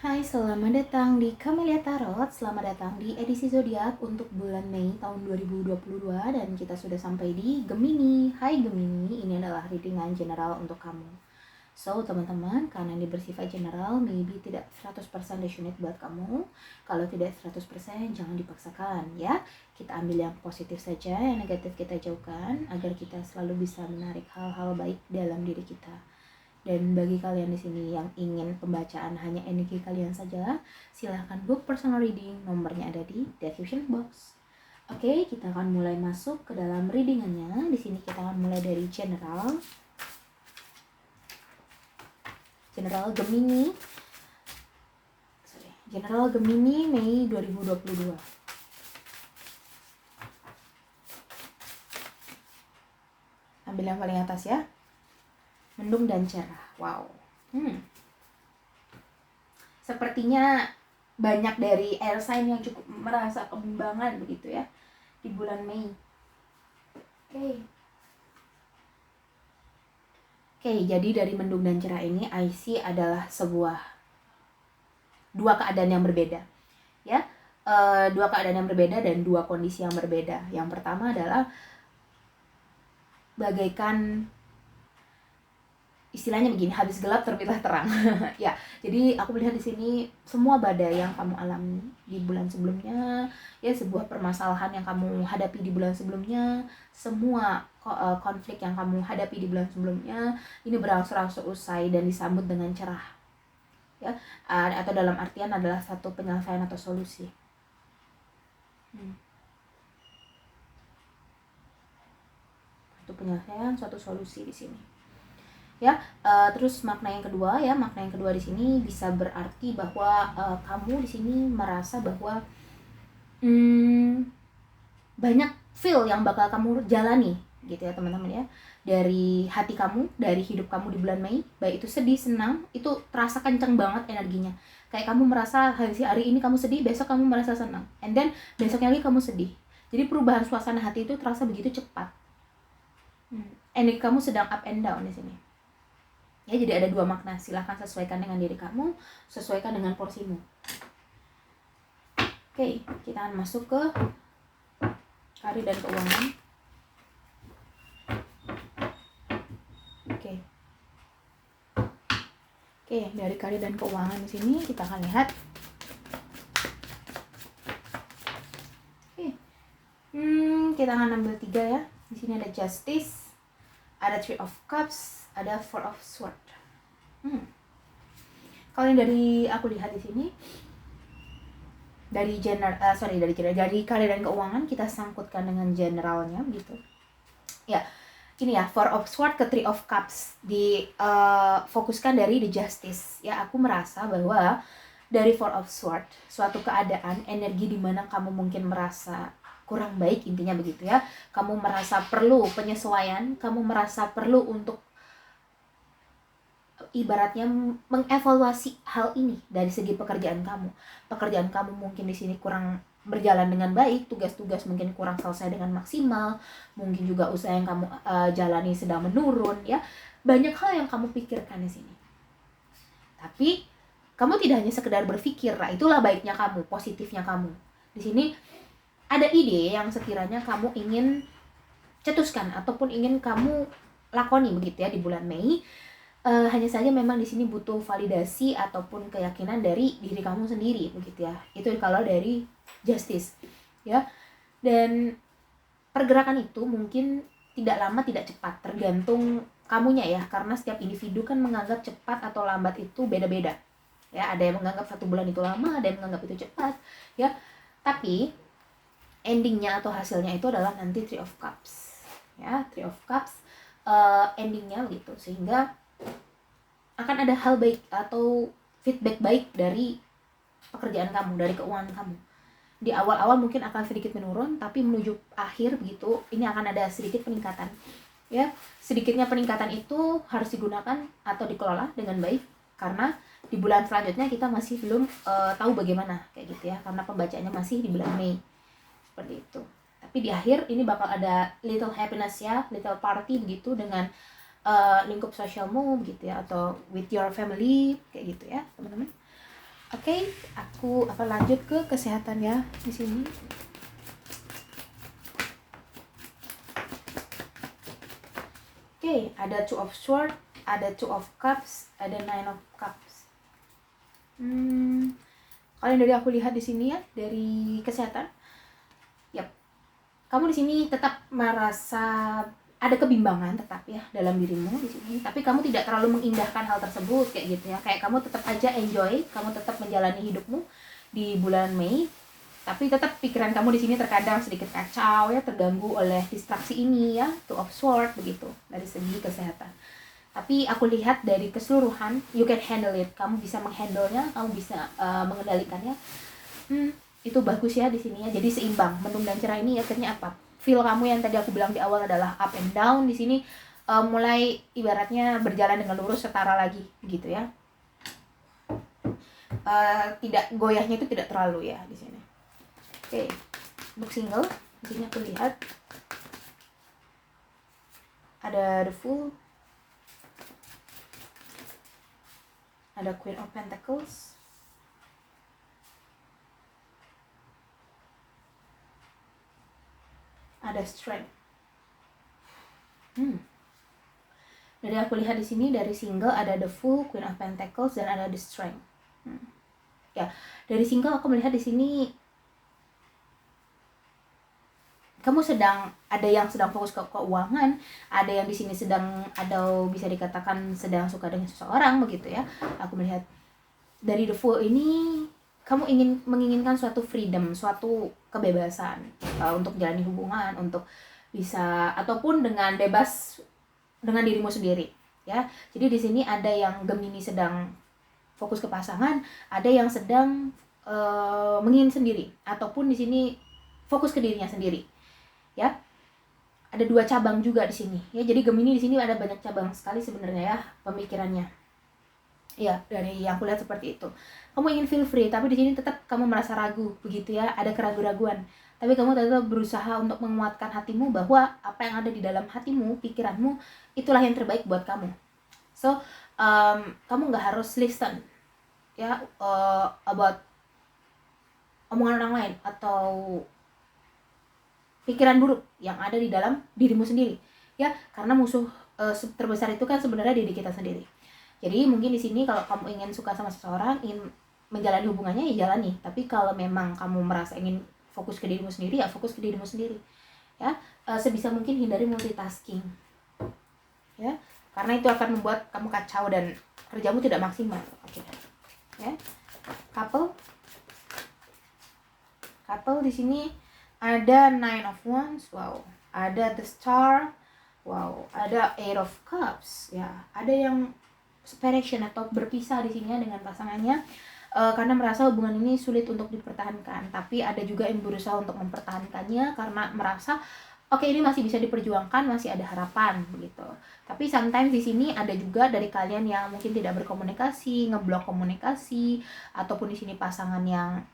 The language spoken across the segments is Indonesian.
Hai, selamat datang di Camelia Tarot. Selamat datang di edisi zodiak untuk bulan Mei tahun 2022 dan kita sudah sampai di Gemini. Hai Gemini, ini adalah readingan general untuk kamu. So, teman-teman, karena ini bersifat general, maybe tidak 100% definite buat kamu. Kalau tidak 100%, jangan dipaksakan ya. Kita ambil yang positif saja, yang negatif kita jauhkan agar kita selalu bisa menarik hal-hal baik dalam diri kita. Dan bagi kalian di sini yang ingin pembacaan hanya energi kalian saja, silahkan book personal reading, nomornya ada di description box. Oke, kita akan mulai masuk ke dalam readingannya. Di sini kita akan mulai dari general Gemini. General Gemini Mei 2022. Ambil yang paling atas ya. Mendung dan cerah. Wow. Sepertinya banyak dari air sign yang cukup merasa kebimbangan begitu ya di bulan Mei. Oke, jadi dari mendung dan cerah ini I see adalah dua keadaan yang berbeda. Ya. Dua keadaan yang berbeda dan dua kondisi yang berbeda. Yang pertama adalah bagaikan istilahnya begini, habis gelap terbitlah terang. Ya, jadi aku melihat di sini semua badai yang kamu alami di bulan sebelumnya, ya sebuah permasalahan yang kamu hadapi di bulan sebelumnya, semua konflik yang kamu hadapi di bulan sebelumnya, ini berangsur-angsur usai dan disambut dengan cerah. Ya, atau dalam artian adalah satu penyelesaian atau solusi. Satu penyelesaian, suatu solusi di sini. Ya, terus makna yang kedua di sini bisa berarti bahwa kamu di sini merasa bahwa banyak feel yang bakal kamu jalani gitu ya teman-teman ya, dari hati kamu, dari hidup kamu di bulan Mei, baik itu sedih, senang, itu terasa kencang banget energinya. Kayak kamu merasa hari ini kamu sedih, besok kamu merasa senang, and then besoknya lagi kamu sedih. Jadi perubahan suasana hati itu terasa begitu cepat. Energi kamu sedang up and down di sini. Ya, jadi ada dua makna, silahkan sesuaikan dengan diri kamu, sesuaikan dengan porsimu. Oke, kita akan masuk ke karir dan keuangan. Oke, dari karir dan keuangan di sini kita akan lihat. Kita akan ambil 3 ya. Di sini ada Justice, ada Three of Cups, ada Four of Swords. Kalau yang dari aku lihat di sini, dari karir dan keuangan kita sangkutkan dengan generalnya gitu. Ya, ini ya, Four of Swords ke Three of Cups fokuskan dari the Justice. Ya, aku merasa bahwa dari Four of Swords, suatu keadaan energi di mana kamu mungkin merasa kurang baik, intinya begitu ya. Kamu merasa perlu penyesuaian, kamu merasa perlu untuk ibaratnya mengevaluasi hal ini dari segi pekerjaan kamu. Pekerjaan kamu mungkin di sini kurang berjalan dengan baik, tugas-tugas mungkin kurang selesai dengan maksimal, mungkin juga usaha yang kamu jalani sedang menurun ya. Banyak hal yang kamu pikirkan di sini. Tapi kamu tidak hanya sekedar berpikir, lah itulah baiknya kamu, positifnya kamu. Di sini ada ide yang sekiranya kamu ingin cetuskan ataupun ingin kamu lakoni begitu ya di bulan Mei. Hanya saja memang di sini butuh validasi ataupun keyakinan dari diri kamu sendiri begitu ya. Itu kalau dari Justice ya. Dan pergerakan itu mungkin tidak lama tidak cepat, tergantung kamunya ya, karena setiap individu kan menganggap cepat atau lambat itu beda-beda ya. Ada yang menganggap 1 bulan itu lama, ada yang menganggap itu cepat ya. Tapi endingnya atau hasilnya itu adalah nanti Three of Cups ya. Three of Cups endingnya gitu, sehingga akan ada hal baik atau feedback baik dari pekerjaan kamu, dari keuangan kamu. Di awal-awal mungkin akan sedikit menurun, tapi menuju akhir begitu ini akan ada sedikit peningkatan ya. Sedikitnya peningkatan itu harus digunakan atau dikelola dengan baik, karena di bulan selanjutnya kita masih belum tahu bagaimana kayak gitu ya, karena pembacaannya masih di bulan Mei seperti itu. Tapi di akhir ini bakal ada little happiness ya, little party begitu dengan lingkup sosialmu begitu ya, atau with your family kayak gitu ya teman-teman. Oke, aku akan lanjut ke kesehatan ya di sini. Oke, ada Two of Swords, ada Two of Cups, ada Nine of Cups. Kalau yang dari aku lihat di sini ya, dari kesehatan, yap, kamu di sini tetap merasa ada kebimbangan tetap ya dalam dirimu di sini, tapi kamu tidak terlalu mengindahkan hal tersebut kayak gitu ya. Kayak kamu tetap aja enjoy, kamu tetap menjalani hidupmu di bulan Mei, tapi tetap pikiran kamu di sini terkadang sedikit kacau ya, terganggu oleh distraksi ini ya, Two of Swords begitu dari segi kesehatan. Tapi aku lihat dari keseluruhan, you can handle it, kamu bisa menghandle-nya, kamu bisa mengendalikannya. Itu bagus ya di sini ya. Jadi seimbang, mendung dan cerah ini akhirnya apa? Feel kamu yang tadi aku bilang di awal adalah up and down, di sini mulai ibaratnya berjalan dengan lurus, setara lagi gitu ya. Tidak goyahnya itu tidak terlalu ya di sini. Oke. Untuk single di sini aku lihat ada the Fool, ada Queen of Pentacles, ada Strength. Dari aku lihat di sini dari single ada the Fool, Queen of Pentacles, dan ada the Strength. Ya, dari single aku melihat di sini kamu ada yang sedang fokus ke keuangan, ada yang di sini sedang, atau bisa dikatakan sedang suka dengan seseorang begitu ya. Aku melihat dari the Fool ini kamu menginginkan suatu freedom, suatu kebebasan untuk jalani hubungan, untuk bisa ataupun dengan bebas dengan dirimu sendiri ya. Jadi di sini ada yang Gemini sedang fokus ke pasangan, ada yang sedang menginginkan sendiri, ataupun di sini fokus ke dirinya sendiri ya. Ada 2 cabang juga di sini ya. Jadi Gemini di sini ada banyak cabang sekali sebenarnya ya pemikirannya. Ya, dari yang aku lihat seperti itu. Kamu ingin feel free, tapi di sini tetap kamu merasa ragu begitu ya, ada keraguan-raguan. Tapi kamu tetap berusaha untuk menguatkan hatimu bahwa apa yang ada di dalam hatimu, pikiranmu, itulah yang terbaik buat kamu. So, kamu nggak harus listen ya about omongan orang lain atau pikiran buruk yang ada di dalam dirimu sendiri ya, karena musuh terbesar itu kan sebenarnya diri kita sendiri. Jadi mungkin di sini kalau kamu ingin suka sama seseorang, ingin menjalani hubungannya ya jalani, tapi kalau memang kamu merasa ingin fokus ke dirimu sendiri ya fokus ke dirimu sendiri ya. Sebisa mungkin hindari multitasking ya, karena itu akan membuat kamu kacau dan kerjamu tidak maksimal. Oke ya. Couple di sini ada Nine of Wands, wow, ada the Star, wow, ada Eight of Cups ya. Ada yang separation atau berpisah di sini dengan pasangannya karena merasa hubungan ini sulit untuk dipertahankan, tapi ada juga yang berusaha untuk mempertahankannya karena merasa oke, ini masih bisa diperjuangkan, masih ada harapan begitu. Tapi sometimes di sini ada juga dari kalian yang mungkin tidak berkomunikasi, ngeblok komunikasi, ataupun di sini pasangan yang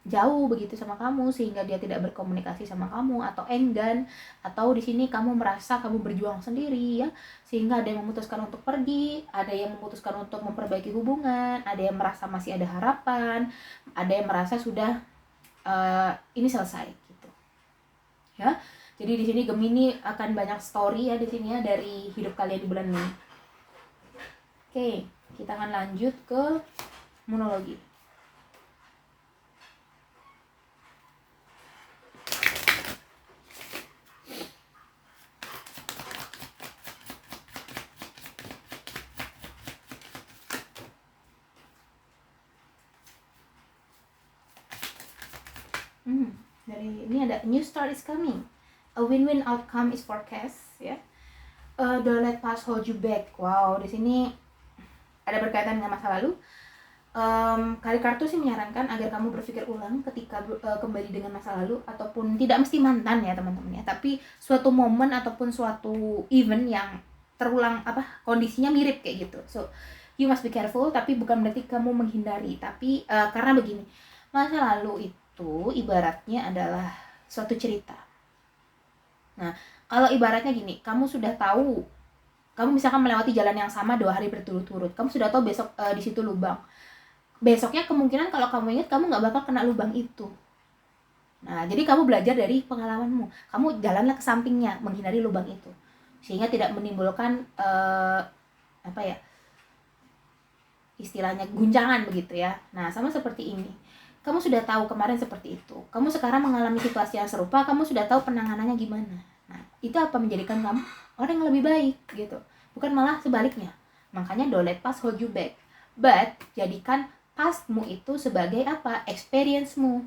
jauh begitu sama kamu sehingga dia tidak berkomunikasi sama kamu atau enggan, atau di sini kamu merasa kamu berjuang sendiri ya, sehingga ada yang memutuskan untuk pergi, ada yang memutuskan untuk memperbaiki hubungan, ada yang merasa masih ada harapan, ada yang merasa sudah ini selesai gitu ya. Jadi di sini Gemini akan banyak story ya di sini ya dari hidup kalian di bulan Mei. Oke, kita akan lanjut ke monologi. Dari ini ada new start is coming, a win-win outcome is forecast ya. Don't let past hold you back. Wow, di sini ada berkaitan dengan masa lalu. Kali kartu sih menyarankan agar kamu berpikir ulang ketika kembali dengan masa lalu, ataupun tidak mesti mantan ya teman-teman ya, tapi suatu momen ataupun suatu event yang terulang kondisinya mirip kayak gitu. So you must be careful, tapi bukan berarti kamu menghindari, tapi karena begini, masa lalu itu ibaratnya adalah suatu cerita. Nah, kalau ibaratnya gini, kamu sudah tahu, kamu misalkan melewati jalan yang sama 2 hari berturut-turut, kamu sudah tahu besok di situ lubang. besoknya kemungkinan kalau kamu ingat kamu nggak bakal kena lubang itu. Nah, jadi kamu belajar dari pengalamanmu. Kamu jalanlah ke sampingnya, menghindari lubang itu, sehingga tidak menimbulkan apa ya, istilahnya guncangan begitu ya. Nah, sama seperti ini. Kamu sudah tahu kemarin seperti itu. Kamu sekarang mengalami situasi yang serupa, kamu sudah tahu penanganannya gimana. Nah, itu apa menjadikan kamu orang yang lebih baik gitu. Bukan malah sebaliknya. Makanya don't let past hold you back. But jadikan pastmu itu sebagai apa? Experience-mu.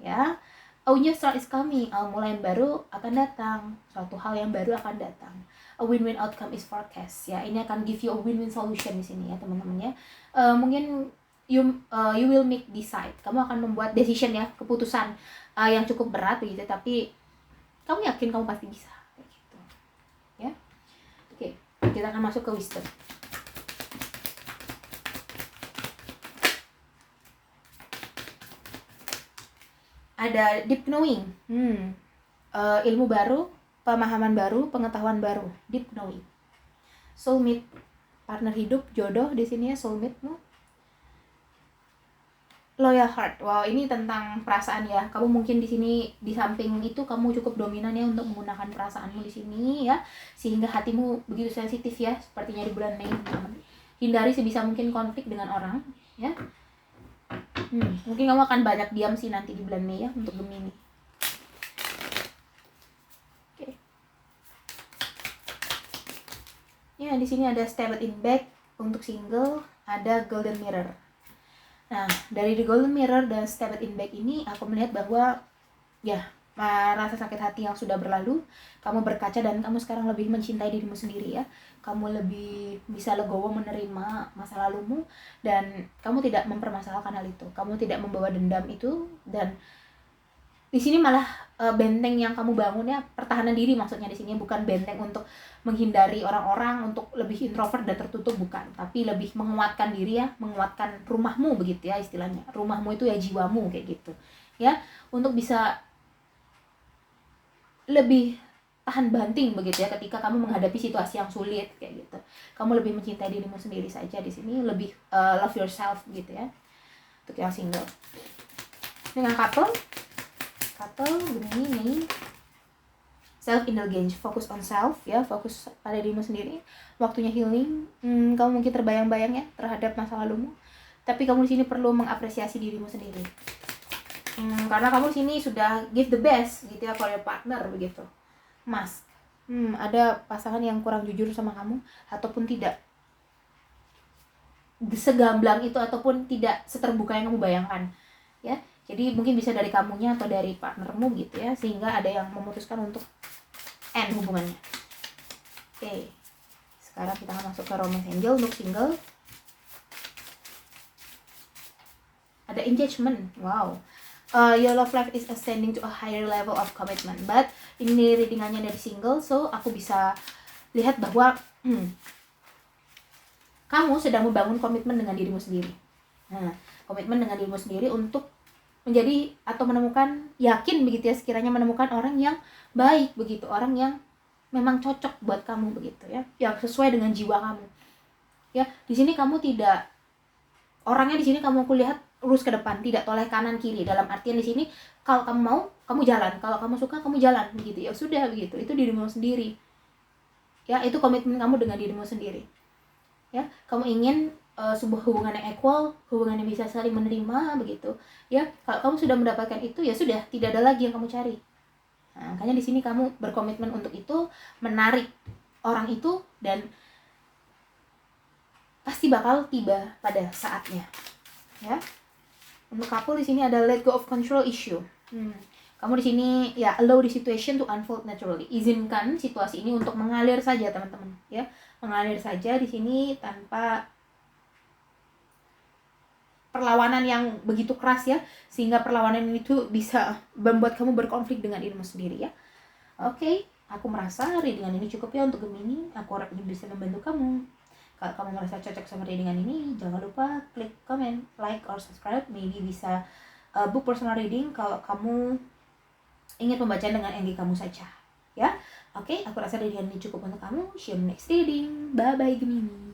Ya. A new start is coming. Mulai yang baru akan datang. Suatu hal yang baru akan datang. A win-win outcome is forecast. Ya, ini akan give you a win-win solution di sini ya, teman-teman ya. Mungkin you will make decide. Kamu akan membuat decision ya, keputusan yang cukup berat begitu, tapi kamu yakin kamu pasti bisa kayak gitu. Ya. Oke, kita akan masuk ke wisdom. Ada deep knowing, ilmu baru, pemahaman baru, pengetahuan baru, deep knowing. Soulmate, partner hidup, jodoh di sini ya, soulmate-mu. Loyal heart, wow, ini tentang perasaan ya. Kamu mungkin di sini di samping itu kamu cukup dominan ya untuk menggunakan perasaanmu di sini ya, sehingga hatimu begitu sensitif ya, sepertinya di bulan Mei. Hindari sebisa mungkin konflik dengan orang ya. Mungkin kamu akan banyak diam sih nanti di bulan Mei ya untuk Gemini. Oke. Ya, di sini ada step in back untuk single, ada golden mirror. Nah, dari the golden mirror dan step in back ini aku melihat bahwa ya, rasa sakit hati yang sudah berlalu, kamu berkaca dan kamu sekarang lebih mencintai dirimu sendiri ya. Kamu lebih bisa legowo menerima masa lalumu dan kamu tidak mempermasalahkan hal itu. Kamu tidak membawa dendam itu, dan di sini malah benteng yang kamu bangun ya, pertahanan diri maksudnya di sini, bukan benteng untuk menghindari orang-orang, untuk lebih introvert dan tertutup, bukan, tapi lebih menguatkan diri ya, menguatkan rumahmu begitu ya istilahnya. Rumahmu itu ya jiwamu kayak gitu. Ya, untuk bisa lebih tahan banting begitu ya ketika kamu menghadapi situasi yang sulit kayak gitu. Kamu lebih mencintai dirimu sendiri saja di sini, lebih love yourself gitu ya. Untuk yang single. Dengan couple begini, self indulgence, fokus on self ya, fokus pada dirimu sendiri. Waktunya healing. Kamu mungkin terbayang-bayang ya terhadap masa lalumu, tapi kamu di sini perlu mengapresiasi dirimu sendiri. Karena kamu sini sudah give the best gitu ya for your partner begitu. Mas, ada pasangan yang kurang jujur sama kamu ataupun tidak segamblang itu ataupun tidak seterbuka yang kamu bayangkan ya. Jadi mungkin bisa dari kamunya atau dari partnermu gitu ya, sehingga ada yang memutuskan untuk end hubungannya. Oke, sekarang kita akan masuk ke romance angel untuk single. Ada engagement, wow. Your love life is ascending to a higher level of commitment. But ini readingannya dari single, so aku bisa lihat bahwa kamu sedang membangun komitmen dengan dirimu sendiri. Nah, komitmen dengan dirimu sendiri untuk menjadi atau menemukan, yakin begitu ya, sekiranya menemukan orang yang baik begitu, orang yang memang cocok buat kamu begitu ya, yang sesuai dengan jiwa kamu. Ya, di sini kamu tidak, orangnya di sini kamu kulihat lurus ke depan, tidak toleh kanan kiri. Dalam artian di sini kalau kamu mau, kamu jalan, kalau kamu suka kamu jalan begitu ya, sudah begitu. Itu dirimu sendiri. Ya, itu komitmen kamu dengan dirimu sendiri. Ya, kamu ingin sebuah hubungan yang equal, hubungan yang bisa saling menerima begitu. Ya, kalau kamu sudah mendapatkan itu ya sudah, tidak ada lagi yang kamu cari. Nah, makanya di sini kamu berkomitmen untuk itu, menarik orang itu, dan pasti bakal tiba pada saatnya. Ya. Untuk couple di sini ada let go of control issue. Kamu di sini ya allow the situation to unfold naturally. Izinkan situasi ini untuk mengalir saja, teman-teman, ya. Mengalir saja di sini tanpa perlawanan yang begitu keras ya, sehingga perlawanan itu bisa membuat kamu berkonflik dengan dirimu sendiri ya. Oke, aku merasa readingan ini cukup ya untuk Gemini. Aku harap ini bisa membantu kamu. Kalau kamu merasa cocok sama readingan ini, jangan lupa klik comment, like, or subscribe. Maybe bisa book personal reading kalau kamu ingin membaca dengan energi kamu saja. Ya, oke, aku rasa readingan ini cukup untuk kamu. See you next reading. Bye-bye Gemini.